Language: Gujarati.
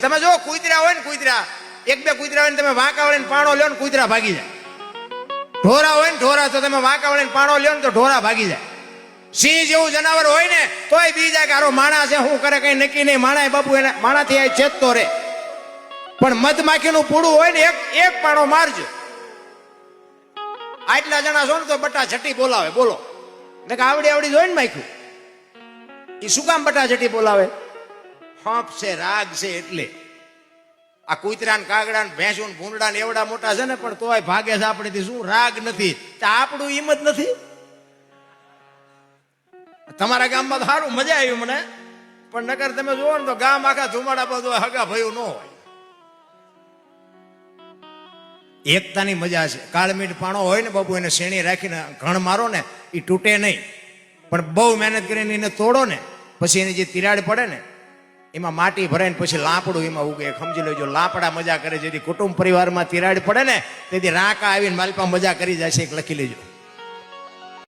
તમે જો કૂતરા હોય ને કૂતરા, એક બે કૂતરા હોય ને તમે વાંકા વળીને પાણો લ્યો ને કૂતરા ભાગી જાય. ઢોરા હોય ને ઢોરા તો તમે વાંકા વળીને પાણો લ્યો ને તો ઢોરા ભાગી જાય. સિંહ જેવું જનાવર હોય ને તોય બી જાય કે આરો માણા છે, શું કરે કઈ નક્કી નહીં. માણા બાપુ એને માણાથી આ ચેતતો રે. પણ મધમાખીનું પૂડું હોય ને એક પાણો મારજો. આટલા જણા છો ને તો બટા છઠ્ઠી બોલાવે. બોલો ને કે આવડી જોઈ ને માખ્યું એ શું કામ બટા છઠ્ઠી બોલાવે? હંપ છે, રાગ છે એટલે. આ કૂતરા ને કાગડા ને ભેંસું ને ભૂંડડા ને એવડા મોટા છે ને પણ તોય ભાગે છે આપણેથી. શું રાગ નથી? આપણું હિંમત નથી. તમારા ગામમાં તો સારું મજા આવી મને, પણ નકર તમે જુઓ ને તો ગામ આખા ધુમાડા બધું હગા ભયું ન હોય. એકતાની મજા છે. કાળમીટ પાણો હોય ને બાબુ એને શેણી રાખીને ઘણ મારો ને એ તૂટે નહીં, પણ બહુ મહેનત કરીને એને તોડો ને પછી એની જે તિરાડ પડે ને એમાં માટી ભરાય ને પછી લાપડું એમાં ઉગે. સમજી લેજો, લાપડા મજા કરે. જેથી કુટુંબ પરિવારમાં તિરાડ પડે ને તેથી રાકા આવીને માલપા મજા કરી જાય છે. એક લખી લેજો.